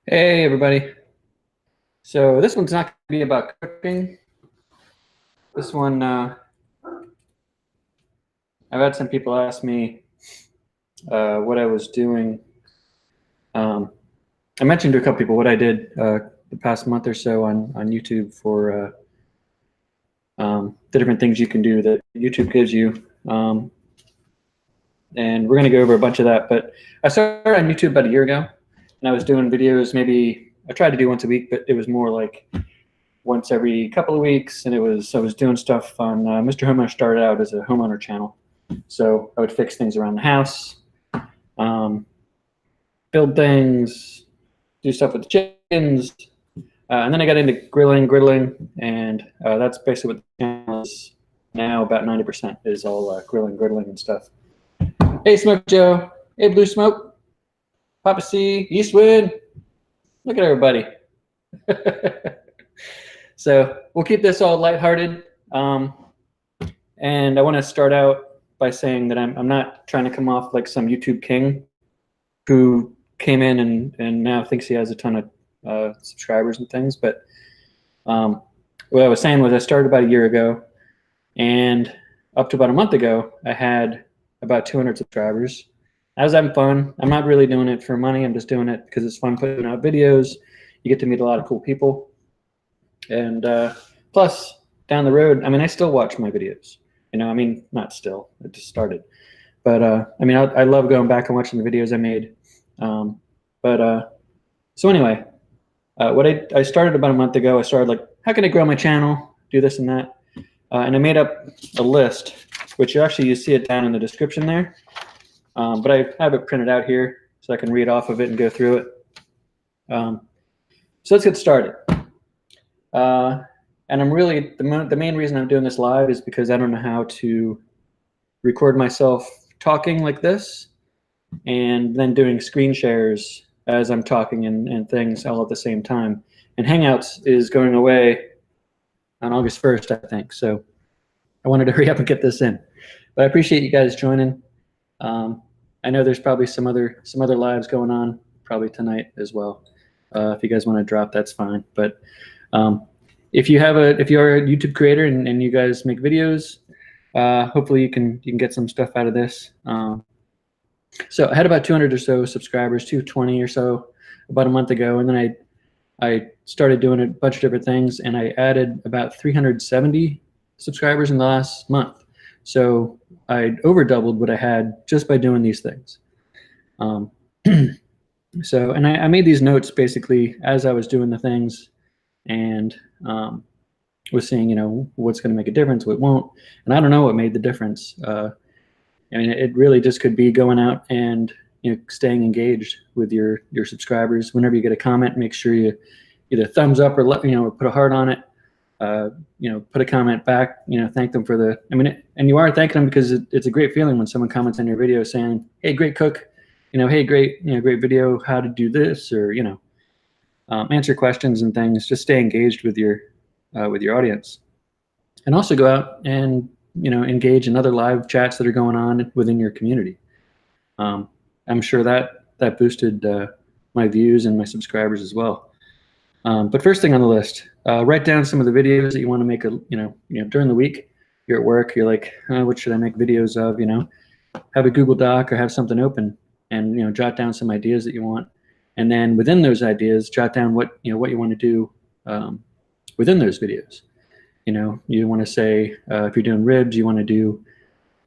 Hey everybody. So this one's not going to be about cooking. This one, I've had some people ask me what I was doing. I mentioned to a couple people what I did the past month or so on YouTube for the different things you can do that YouTube gives you. And we're going to go over a bunch of that. But I started on YouTube about a year ago, and I was doing videos. Maybe I tried to do once a week, but it was more like once every couple of weeks, and I was doing stuff on Mr. Homeowner. Started out as a homeowner channel, so I would fix things around the house, build things, do stuff with the chickens, and then I got into griddling, and that's basically what the channel is now. About 90% is all griddling and stuff. Hey Smoke Joe, hey Blue Smoke, Papa C, Eastwood, look at everybody. So we'll keep this all lighthearted, and I want to start out by saying that I'm not trying to come off like some YouTube king who came in and now thinks he has a ton of subscribers and things. But what I was saying was I started about a year ago, and up to about a month ago, I had about 200 subscribers. I was having fun. I'm not really doing it for money. I'm just doing it because it's fun putting out videos. You get to meet a lot of cool people. And plus, down the road, I mean, I still watch my videos. You know, I mean, not still. It just started. But, I mean, I love going back and watching the videos I made. So anyway, what I started about a month ago, I started like, how can I grow my channel, do this and that? And I made up a list, which you see it down in the description there. But I have it printed out here so I can read off of it and go through it. So let's get started. And I'm really, the main reason I'm doing this live is because I don't know how to record myself talking like this and then doing screen shares as I'm talking and things all at the same time. And Hangouts is going away on August 1st, I think. So I wanted to hurry up and get this in. But I appreciate you guys joining. I know there's probably some other lives going on probably tonight as well. If you guys want to drop, that's fine. But if you're a YouTube creator and you guys make videos, hopefully you can get some stuff out of this. So I had about 200 or so subscribers, 220 or so about a month ago, and then I started doing a bunch of different things, and I added about 370 subscribers in the last month. So I over doubled what I had just by doing these things. So, and I made these notes basically as I was doing the things, and was seeing, you know, what's going to make a difference, what won't. And I don't know what made the difference. I mean, it really just could be going out and, you know, staying engaged with your subscribers. Whenever you get a comment, make sure you either thumbs up or or put a heart on it. You know, put a comment back. You know, thank them for the. I mean, and you are thanking them because it's a great feeling when someone comments on your video saying, "Hey, great cook," you know, "Hey, great video. How to do this?" Or, you know, answer questions and things. Just stay engaged with your audience, and also go out and, you know, engage in other live chats that are going on within your community. I'm sure that boosted my views and my subscribers as well. But first thing on the list, write down some of the videos that you want to make. You know, during the week, you're at work, you're like, what should I make videos of? You know, have a Google Doc or have something open, and, you know, jot down some ideas that you want, and then within those ideas, jot down what you want to do within those videos. You know, you want to say, if you're doing ribs, you want to do,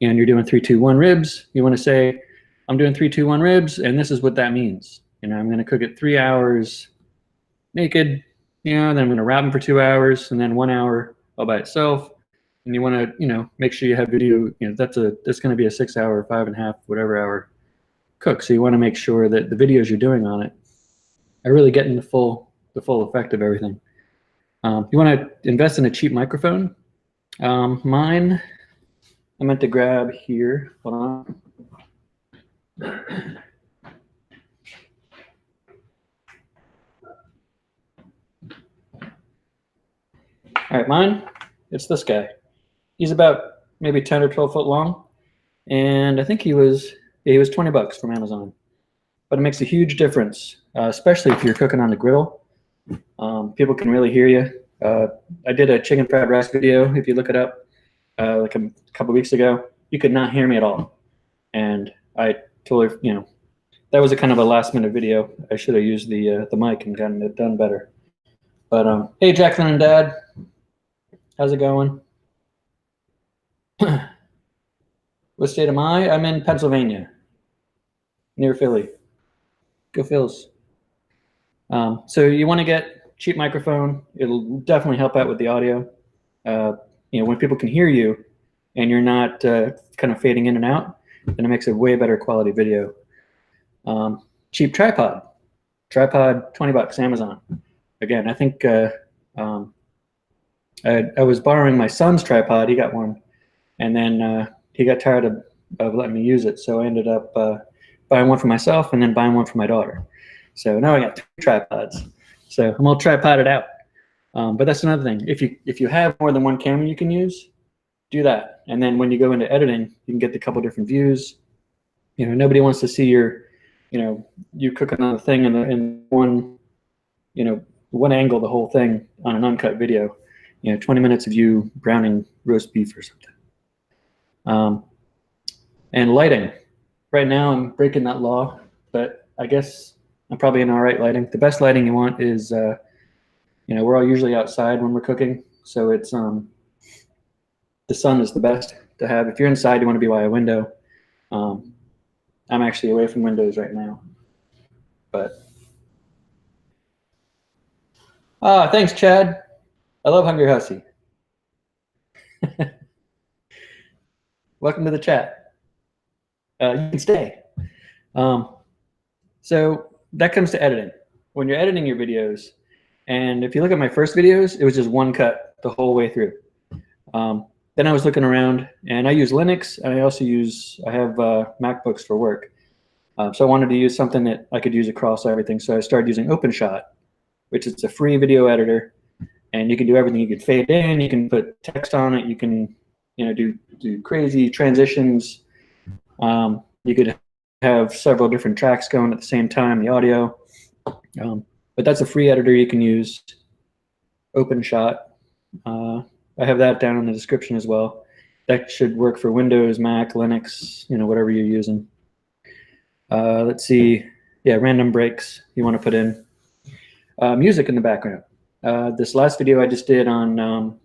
and you're doing 3-2-1 ribs, you want to say, I'm doing 3-2-1 ribs, and this is what that means. You know, I'm going to cook it 3 hours naked, you know, then I'm going to wrap them for 2 hours, and then 1 hour all by itself. And you want to, you know, make sure you have video, you know, that's going to be a 6 hour, 5.5, whatever hour cook. So you want to make sure that the videos you're doing on it are really getting the full effect of everything. You want to invest in a cheap microphone. Mine, I meant to grab here. Hold on. All right, mine, it's this guy. He's about maybe 10 or 12 foot long, and I think he was $20 from Amazon. but it makes a huge difference, especially if you're cooking on the grill. People can really hear you. I did a chicken fried rice video. If you look it up, like a couple weeks ago, you could not hear me at all, and I totally, that was a kind of a last minute video. I should have used the mic and gotten it done better. But hey, Jacqueline and Dad, how's it going? What state am I? I'm in Pennsylvania, near Philly. Go Phils. So you want to get cheap microphone. It'll definitely help out with the audio. When people can hear you and you're not kind of fading in and out, then it makes a way better quality video. Cheap tripod. Tripod, $20, Amazon. Again, I think I was borrowing my son's tripod. He got one, and then he got tired of letting me use it. So I ended up buying one for myself and then buying one for my daughter. So now I got 2 tripods. So I'm all tripoded out. But that's another thing. If you have more than one camera you can use, do that. And then when you go into editing, you can get the couple different views. Nobody wants to see you cooking on a thing in one, one angle, the whole thing on an uncut video. 20 minutes of you browning roast beef or something. And lighting. Right now I'm breaking that law, but I guess I'm probably in all right lighting. The best lighting you want is, we're all usually outside when we're cooking, so it's the sun is the best to have. If you're inside, you want to be by a window. I'm actually away from windows right now, but thanks, Chad. I love Hungry Hussy. Welcome to the chat. You can stay. So that comes to editing. When you're editing your videos, and if you look at my first videos, it was just one cut the whole way through. Then I was looking around, and I use Linux, and I have MacBooks for work. So I wanted to use something that I could use across everything. So I started using OpenShot, which is a free video editor, and you can do everything. You can fade in, you can put text on it, you can do crazy transitions. You could have several different tracks going at the same time, the audio. But that's a free editor you can use, OpenShot. I have that down in the description as well. That should work for Windows, Mac, Linux, whatever you're using. Let's see. Yeah, random breaks you want to put in. Music in the background. This last video I just did on,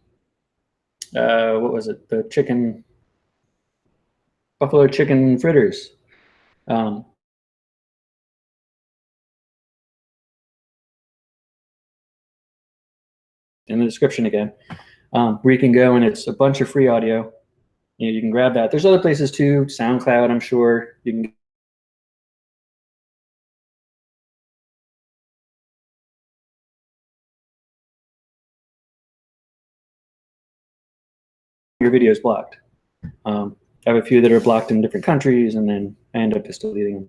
what was it? The buffalo chicken fritters. In the description again, where you can go, and it's a bunch of free audio. You can grab that. There's other places too, SoundCloud, I'm sure. You can your videos blocked. I have a few that are blocked in different countries, and then I end up just deleting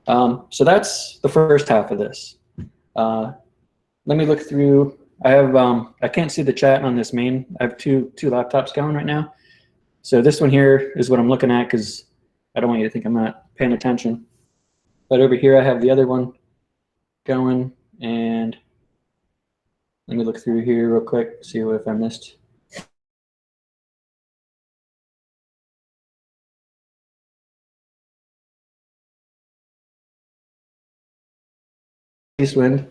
them. So that's the first half of this. Let me look through. I have I can't see the chat on this main. I have two laptops going right now. So this one here is what I'm looking at because I don't want you to think I'm not paying attention. But over here I have the other one going, and let me look through here real quick, see what if I missed. East wind.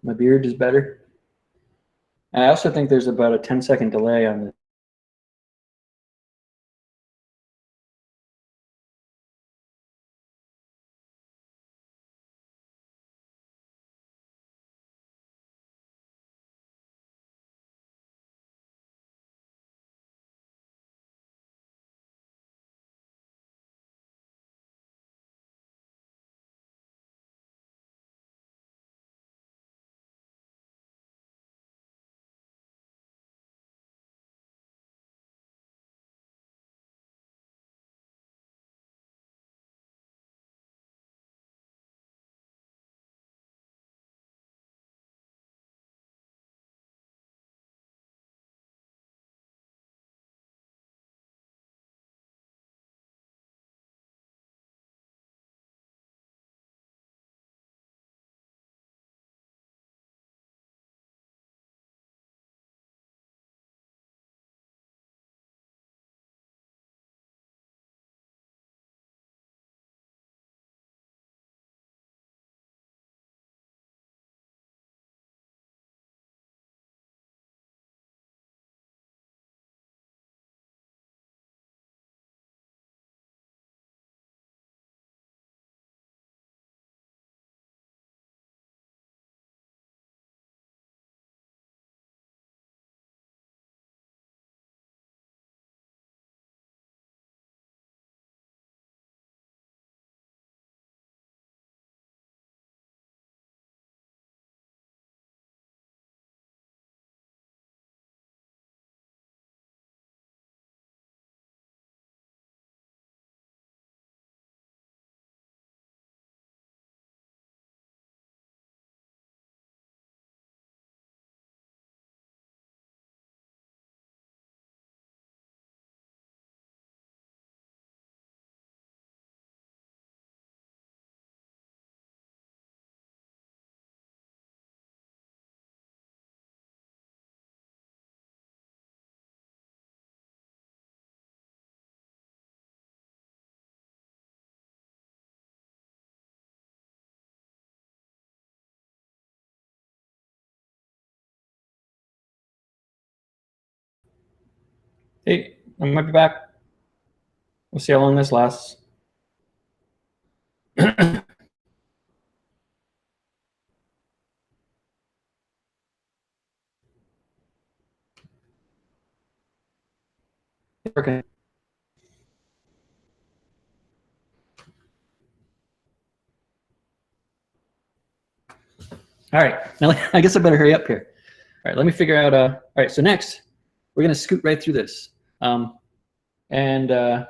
My beard is better. I also think there's about a 10-second delay on the Hey, I might be back. We'll see how long this lasts. Okay. All right. Now, I guess I better hurry up here. All right. Let me figure out. All right. So next, we're going to scoot right through this. And I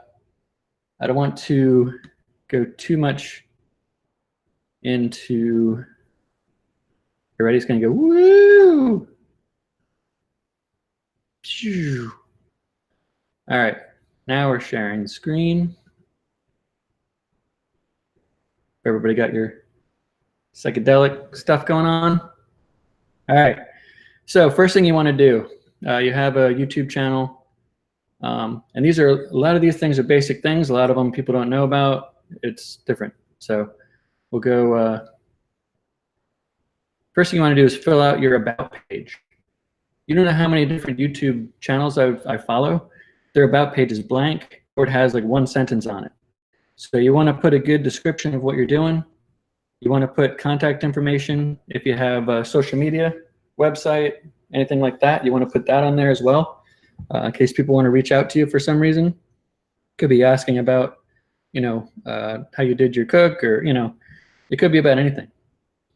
don't want to go too much into. You ready? It's going to go woo. Phew. All right. Now we're sharing the screen. Everybody got your psychedelic stuff going on? All right. So first thing you want to do, you have a YouTube channel. And a lot of these things are basic things. A lot of them people don't know about. It's different. So we'll go. First thing you want to do is fill out your about page. You don't know how many different YouTube channels I follow. Their about page is blank, or it has like one sentence on it. So you want to put a good description of what you're doing. You want to put contact information. If you have a social media, website, anything like that, you want to put that on there as well, in case people want to reach out to you for some reason. Could be asking about, how you did your cook, or it could be about anything.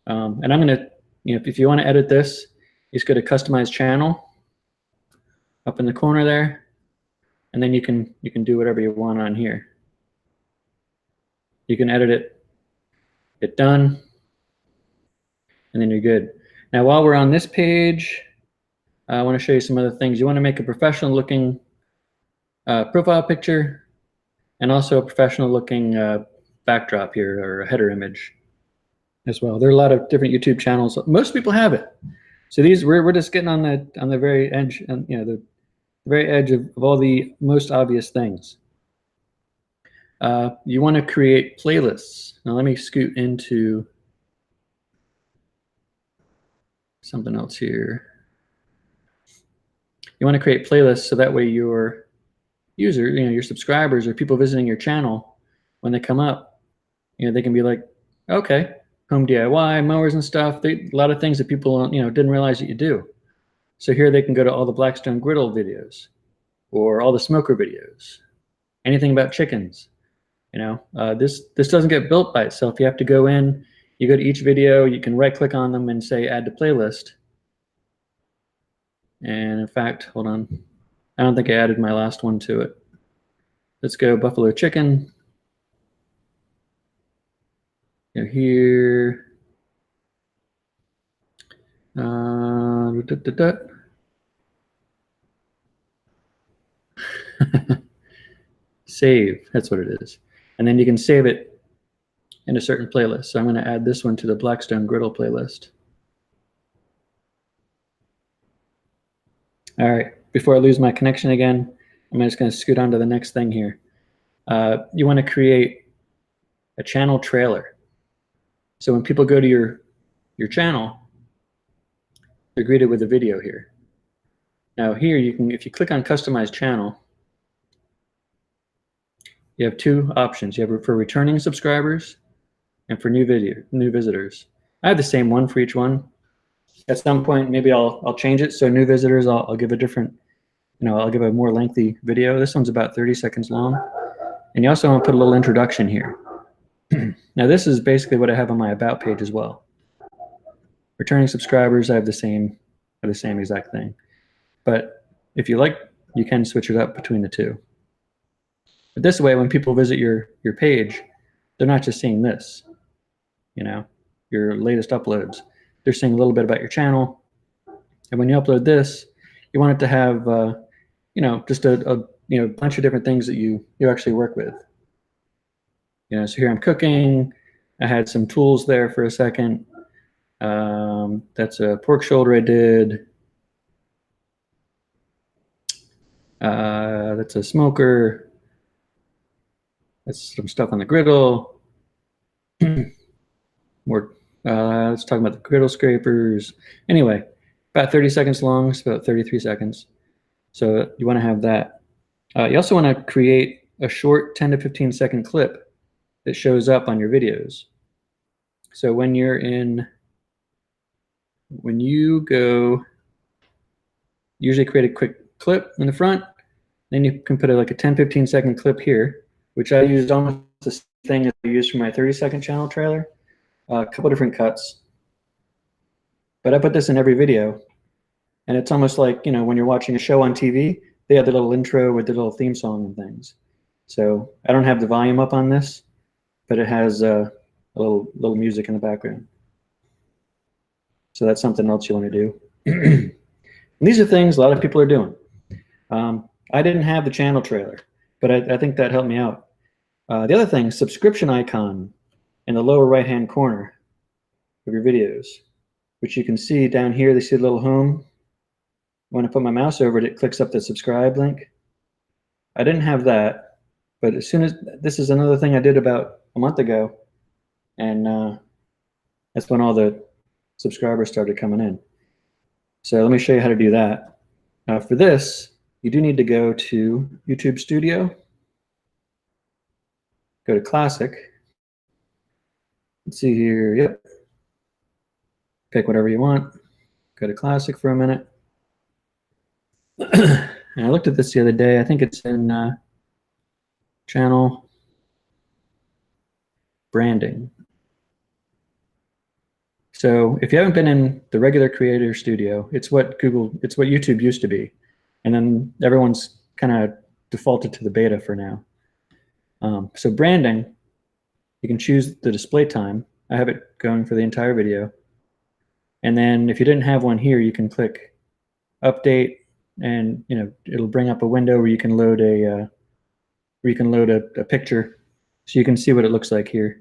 And I'm gonna, if you want to edit this, you just go to customize channel up in the corner there, and then you can do whatever you want on here. You can edit it, hit done, and then you're good. Now, while we're on this page, I want to show you some other things. You want to make a professional looking profile picture, and also a professional looking backdrop here, or a header image as well. There are a lot of different YouTube channels. Most people have it. So these, we're just getting on the very edge, and the very edge of all the most obvious things. You want to create playlists. Now let me scoot into something else here. You want to create playlists so that way your user, your subscribers or people visiting your channel, when they come up, they can be like, okay, home DIY, mowers and stuff. A lot of things that people didn't realize that you do. So here they can go to all the Blackstone griddle videos, or all the smoker videos, anything about chickens. This doesn't get built by itself. You have to go in, you go to each video, you can right click on them and say add to playlist. And in fact, hold on, I don't think I added my last one to it. Let's go buffalo chicken. Here. Save, that's what it is. And then you can save it in a certain playlist. So I'm going to add this one to the Blackstone griddle playlist. All right, before I lose my connection again, I'm just going to scoot on to the next thing here. You want to create a channel trailer. So when people go to your channel, they're greeted with a video here. Now here you can, if you click on customize channel, you have two options. You have for returning subscribers and for new visitors. I have the same one for each one. At some point, maybe I'll change it. So new visitors, I'll give a different, I'll give a more lengthy video. This one's about 30 seconds long. And you also want to put a little introduction here. Now this is basically what I have on my about page as well. Returning subscribers, I have the same exact thing. But if you like, you can switch it up between the two. But this way, when people visit your page, they're not just seeing this, your latest uploads. They're seeing a little bit about your channel. And when you upload this, you want it to have, just a bunch of different things that you actually work with. So here I'm cooking. I had some tools there for a second. That's a pork shoulder I did. That's a smoker. That's some stuff on the griddle. More. Let's talk about the griddle scrapers. Anyway, about 30 seconds long. It's about 33 seconds. So you want to have that. You also want to create a short 10 to 15 second clip that shows up on your videos. So when you go, usually create a quick clip in the front, then you can put like a 10, 15 second clip here, which I used almost the same thing as I used for my 30-second channel trailer. A couple different cuts. But I put this in every video. And it's almost like, when you're watching a show on TV, they have the little intro with the little theme song and things. So I don't have the volume up on this, but it has a little music in the background. So that's something else you want to do. And these are things a lot of people are doing. I didn't have the channel trailer, but I think that helped me out. The other thing, subscription icon in the lower right-hand corner of your videos, which you can see down here. They see the little home. When I put my mouse over it, it clicks up the subscribe link. I didn't have that, but as soon as this is another thing I did about a month ago, and that's when all the subscribers started coming in. So let me show you how to do that. For this, you do need to go to YouTube Studio, go to Classic. Let's see here. Yep. Pick whatever you want. Go to Classic for a minute. And I looked at this the other day. I think it's in channel branding. So if you haven't been in the regular Creator Studio, it's what YouTube used to be. And then everyone's kind of defaulted to the beta for now. So branding, you can choose the display time. I have it going for the entire video. And then if you didn't have one here, you can click update, and it'll bring up a window where you can load a picture, so you can see what it looks like here.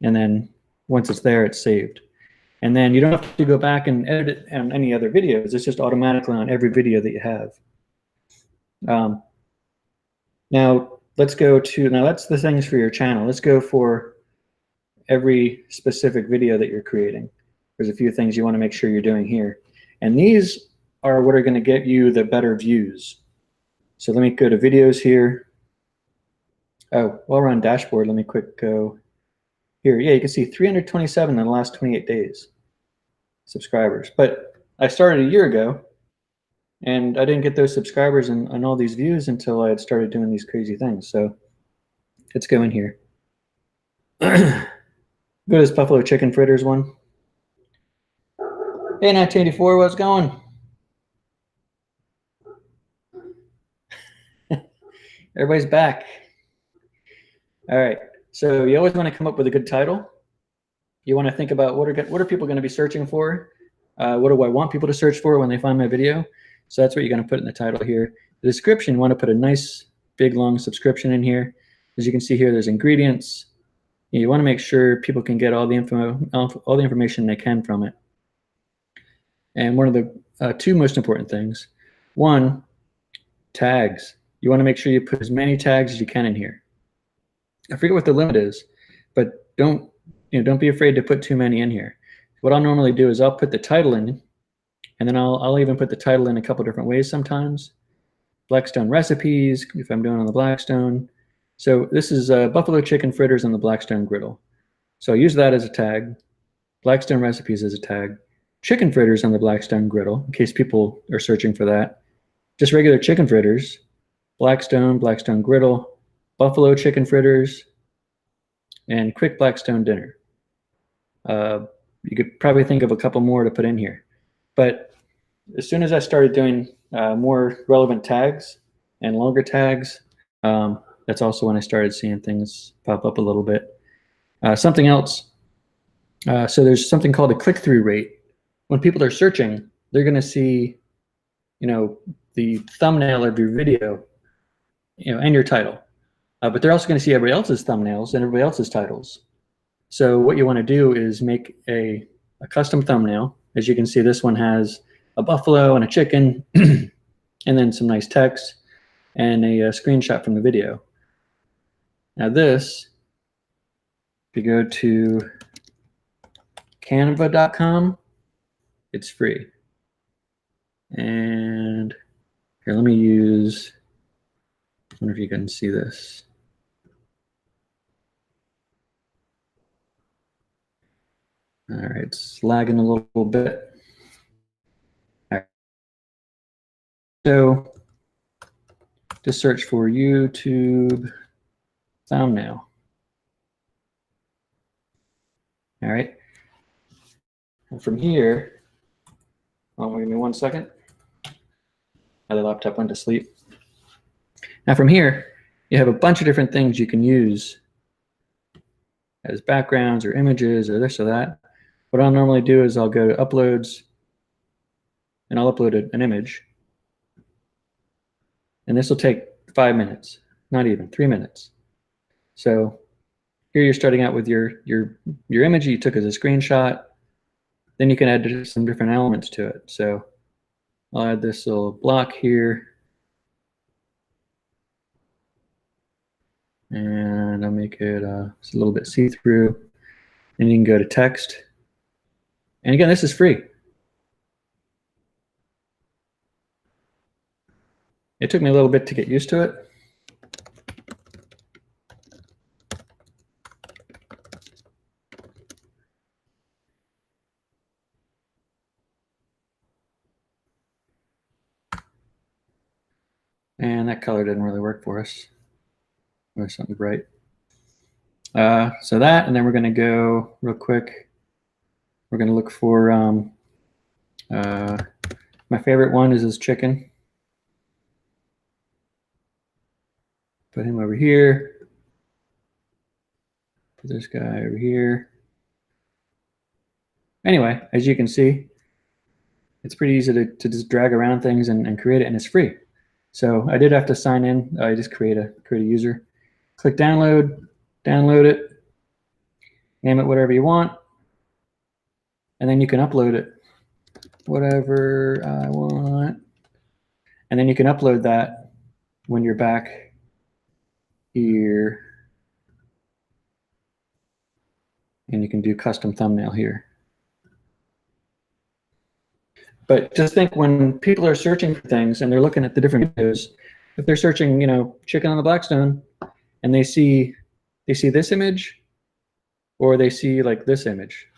And then once it's there, it's saved. And then you don't have to go back and edit it on any other videos. It's just automatically on every video that you have. Now that's the things for your channel. Let's go for every specific video that you're creating. There's a few things you want to make sure you're doing here. And these are what are going to get you the better views. So let me go to videos here. Oh, while we're on dashboard, let me quick go here. Yeah, you can see 327 in the last 28 days subscribers. But I started a year ago, and I didn't get those subscribers and all these views until I had started doing these crazy things. So let's go in here. Go to this buffalo chicken fritters one. Hey, 1984, what's going? Everybody's back. All right, so you always want to come up with a good title. You want to think about what are people going to be searching for? What do I want people to search for when they find my video? So that's what you're going to put in the title here. The description, you want to put a nice, big, long subscription in here. As you can see here, there's ingredients. You want to make sure people can get all the information they can from it. And one of the two most important things, one, tags. You want to make sure you put as many tags as you can in here. I forget what the limit is, but don't be afraid to put too many in here. What I'll normally do is I'll put the title in, and then I'll even put the title in a couple different ways sometimes. Blackstone recipes, if I'm doing on the Blackstone. So this is buffalo chicken fritters on the Blackstone griddle. So I use that as a tag. Blackstone recipes as a tag. Chicken fritters on the Blackstone griddle, in case people are searching for that. Just regular chicken fritters. Blackstone, Blackstone griddle, buffalo chicken fritters, and quick Blackstone dinner. You could probably think of a couple more to put in here. But as soon as I started doing more relevant tags and longer tags, that's also when I started seeing things pop up a little bit. Something else, so there's something called a click-through rate. When people are searching, they're going to see, the thumbnail of your video, and your title. But they're also going to see everybody else's thumbnails and everybody else's titles. So what you want to do is make a custom thumbnail. As you can see, this one has a buffalo and a chicken, and then some nice text and a screenshot from the video. Now this, if you go to canva.com, it's free. And here, let me use, I wonder if you can see this. All right, it's lagging a little bit. All right. So just search for YouTube thumbnail. All right. And from here, give me 1 second. My laptop went to sleep. Now from here, you have a bunch of different things you can use as backgrounds or images or this or that. What I'll normally do is I'll go to uploads and I'll upload an image. And this will take 5 minutes, not even 3 minutes. So here you're starting out with your image you took as a screenshot. Then you can add some different elements to it. So I'll add this little block here. And I'll make it just a little bit see-through. And you can go to text. And again, this is free. It took me a little bit to get used to it. And that color didn't really work for us. Or something bright. So that, and then we're going to go real quick. We're going to look for my favorite one is this chicken. Put him over here. Put this guy over here. Anyway, as you can see, it's pretty easy to just drag around things and create it, and it's free. So I did have to sign in. I just create a user. Click download, download it, name it whatever you want, and then you can upload it whatever I want. And then you can upload that when you're back here. And you can do custom thumbnail here. But just think, when people are searching for things and they're looking at the different videos, if they're searching, chicken on the Blackstone, and they see this image, or they see like this image,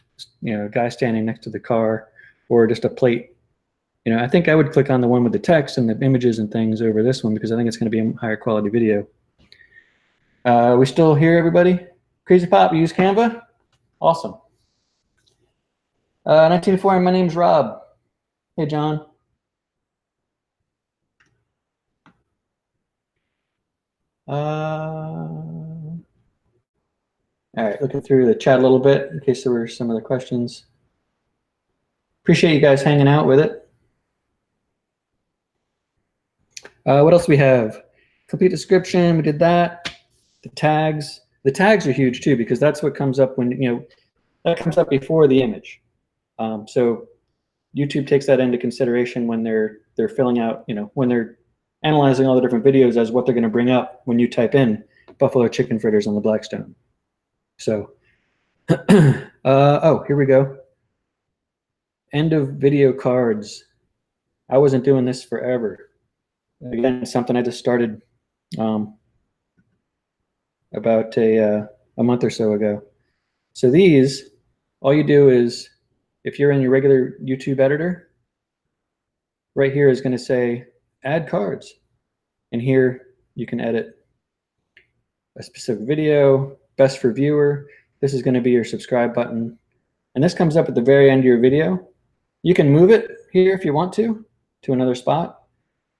a guy standing next to the car, or just a plate. I think I would click on the one with the text and the images and things over this one, because I think it's going to be a higher quality video. We still here, everybody? Crazy Pop, you use Canva? Awesome. 1904, my name's Rob. Hey, John. All right, looking through the chat a little bit in case there were some other questions. Appreciate you guys hanging out with it. What else do we have? Complete description, we did that. The tags. The tags are huge too, because that's what comes up when, that comes up before the image. So YouTube takes that into consideration when they're filling out, when they're analyzing all the different videos as what they're going to bring up when you type in buffalo chicken fritters on the Blackstone. So, oh, here we go. End of video cards. I wasn't doing this forever. Again, something I just started about a month or so ago. So these, all you do is, if you're in your regular YouTube editor, right here is going to say add cards. And here you can edit a specific video, best for viewer. This is going to be your subscribe button. And this comes up at the very end of your video. You can move it here if you want to another spot.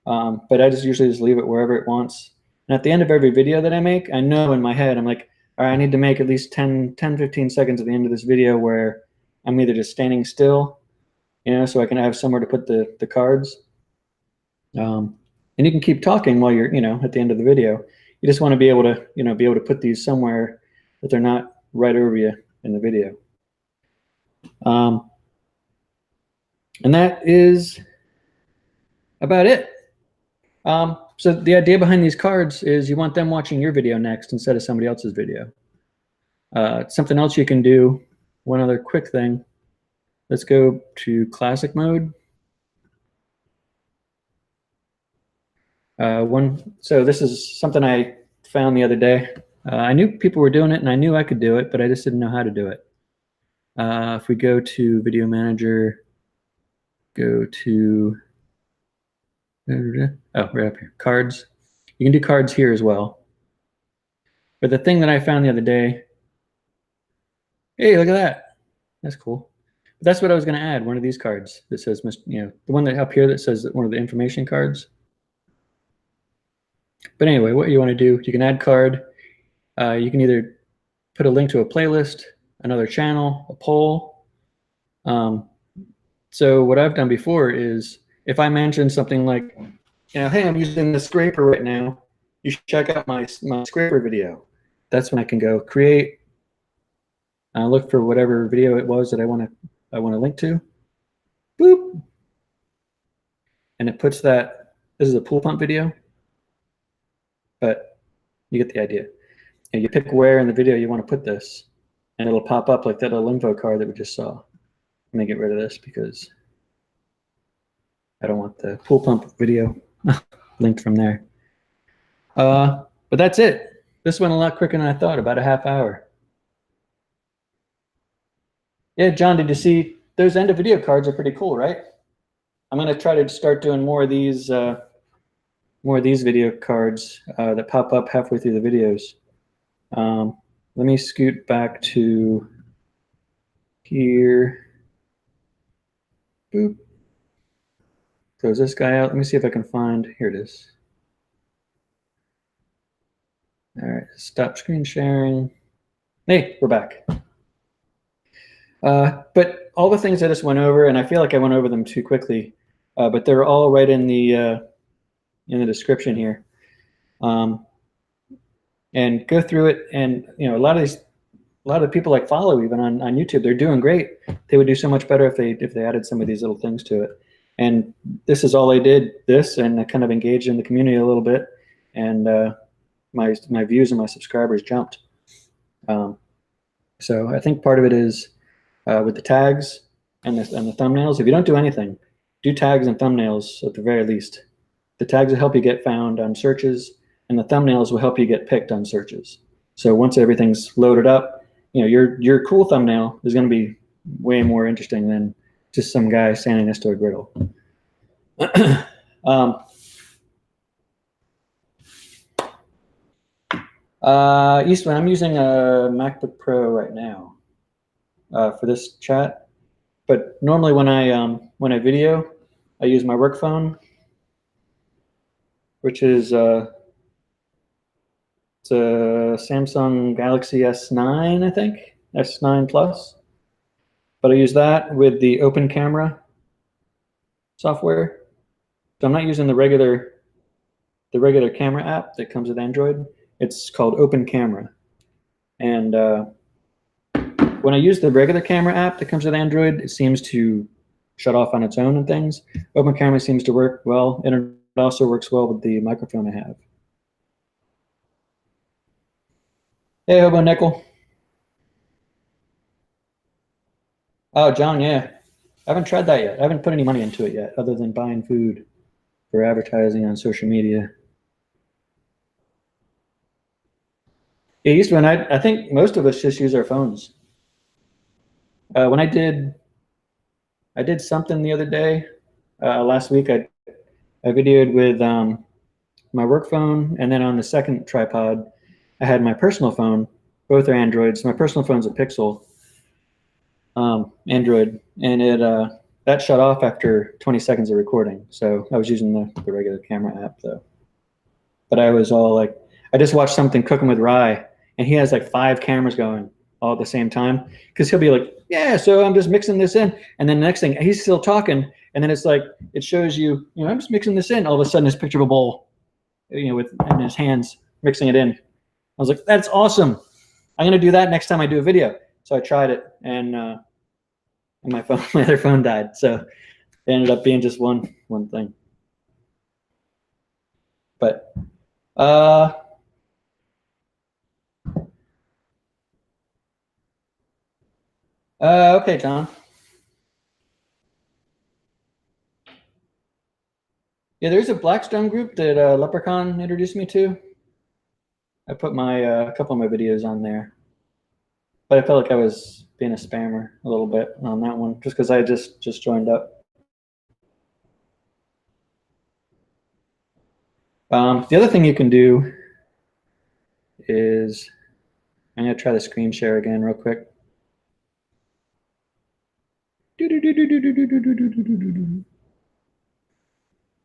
But I usually just leave it wherever it wants. And at the end of every video that I make, I know in my head, I'm like, all right, I need to make at least 15 seconds at the end of this video where I'm either just standing still, so I can have somewhere to put the cards. And you can keep talking while you're, at the end of the video. You just want to be able to, put these somewhere that they're not right over you in the video. And that is about it. So the idea behind these cards is you want them watching your video next instead of somebody else's video. Something else you can do, one other quick thing. Let's go to classic mode. So this is something I found the other day. I knew people were doing it and I knew I could do it, but I just didn't know how to do it. If we go to Video Manager, go to, oh, right up here, cards. You can do cards here as well. But the thing that I found the other day, hey, look at that. That's cool. But that's what I was going to add, one of these cards that says, you know, the one that up here that says one of the information cards. But anyway, what you want to do, you can add card. You can either put a link to a playlist, another channel, a poll. So what I've done before is if I mention something like, you know, hey, I'm using the scraper right now, you should check out my scraper video. That's when I can go create, look for whatever video it was that I want to link to. Boop. And it puts that, this is a pool pump video, but you get the idea. And you pick where in the video you want to put this, and it'll pop up like that little info card that we just saw. Let me get rid of this because I don't want the pool pump video linked from there. But that's it. This went a lot quicker than I thought, about a half hour. Yeah, John, did you see those end of video cards are pretty cool, right? I'm going to try to start doing more of these video cards that pop up halfway through the videos. Let me scoot back to here. Boop. Close this guy out. Let me see if I can find, here it is. All right, stop screen sharing. Hey, we're back. But all the things I just went over, and I feel like I went over them too quickly, but they're all right in the description here. And go through it, and you know, a lot of the people I follow even on YouTube, they're doing great. They would do so much better if they added some of these little things to it. And this is all I did, this, and I kind of engaged in the community a little bit, and my views and my subscribers jumped. So I think part of it is with the tags and the thumbnails. If you don't do anything, do tags and thumbnails at the very least. The tags will help you get found on searches, and the thumbnails will help you get picked on searches. So once everything's loaded up, you know, your cool thumbnail is going to be way more interesting than just some guy standing next to a griddle. Eastman, I'm using a MacBook Pro right now for this chat, but normally when I video, I use my work phone, which is it's a Samsung Galaxy S9, I think, S9 Plus. But I use that with the Open Camera software. So I'm not using the regular camera app that comes with Android. It's called Open Camera. And when I use the regular camera app that comes with Android, it seems to shut off on its own and things. Open Camera seems to work well, and it also works well with the microphone I have. Hey, Hobo Nickel. Oh, John, yeah. I haven't tried that yet. I haven't put any money into it yet, other than buying food for advertising on social media. Yeah, Eastman, I think most of us just use our phones. When I did something the other day, last week, I videoed with my work phone, and then on the second tripod, I had my personal phone. Both are Androids. My personal phone's a Pixel Android, and that shut off after 20 seconds of recording. So I was using the regular camera app though. But I was all like, I just watched something Cooking with Rye, and he has like 5 cameras going all at the same time, because he'll be like, yeah, so I'm just mixing this in, and then the next thing he's still talking, and then it's like it shows you, you know, I'm just mixing this in. All of a sudden, this picture of a bowl, you know, with in his hands mixing it in. I was like, that's awesome. I'm gonna do that next time I do a video. So I tried it, and my phone, my other phone died. So it ended up being just one thing. But okay, John. Yeah, there's a Blackstone group that Leprechaun introduced me to. I put my a couple of my videos on there, but I felt like I was being a spammer a little bit on that one, just because I just joined up. The other thing you can do is, I'm gonna try the screen share again real quick.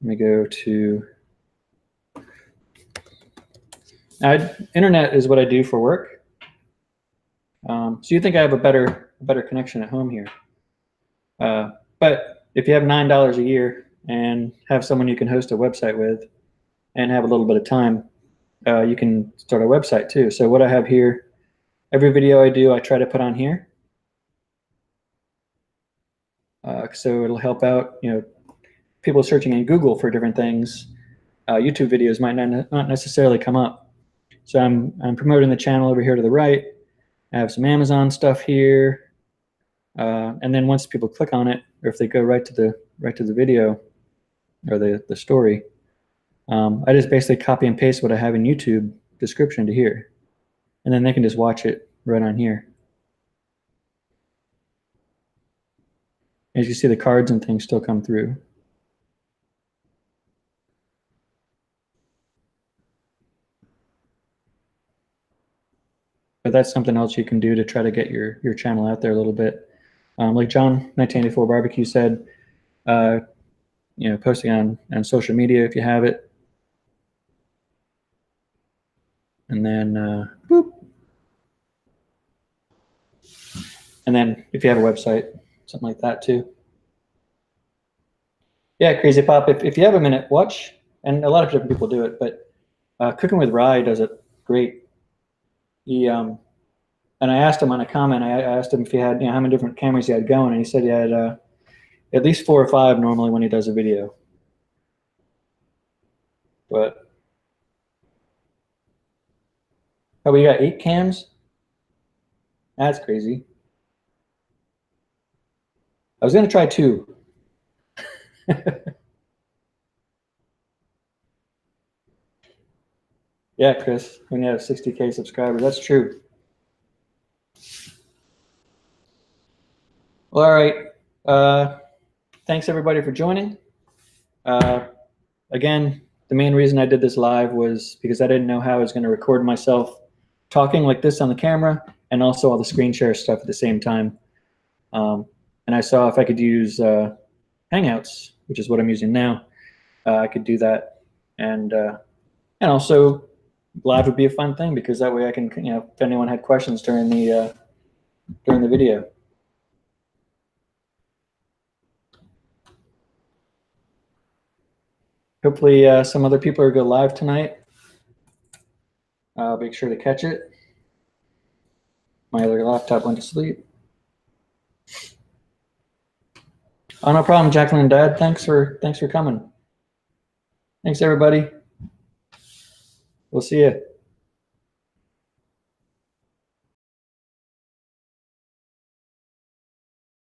Let me go to. Internet is what I do for work. So you think I have a better connection at home here. But if you have $9 a year and have someone you can host a website with and have a little bit of time, you can start a website too. So what I have here, every video I do, I try to put on here. So it'll help out, people searching in Google for different things. YouTube videos might not necessarily come up. So I'm promoting the channel over here to the right. I have some Amazon stuff here. And then once people click on it, or if they go right to the video or the story, I just basically copy and paste what I have in YouTube description to here, and then they can just watch it right on here. As you see, the cards and things still come through. But that's something else you can do to try to get your channel out there a little bit. Like John 1984 Barbecue said, posting on social media if you have it. And then, boop. And then if you have a website, something like that too. Yeah, Crazy Pop, if you have a minute, watch. And a lot of different people do it, but Cooking with Rye does it great. He, and I asked him on a comment, I asked him if he had, how many different cameras he had going, and he said he had at least 4 or 5 normally when he does a video. But, oh, we got 8 cams? That's crazy. I was gonna try 2. Yeah, Chris, when you have 60K subscribers, that's true. Well, all right. Thanks everybody for joining. Again, the main reason I did this live was because I didn't know how I was going to record myself talking like this on the camera and also all the screen share stuff at the same time. And I saw if I could use Hangouts, which is what I'm using now, I could do that. And also live would be a fun thing because that way I can, if anyone had questions during the video. Hopefully some other people are going live tonight. I'll make sure to catch it. My other laptop went to sleep. Oh, no problem, Jacqueline and Dad. Thanks for coming. Thanks, everybody. We'll see you.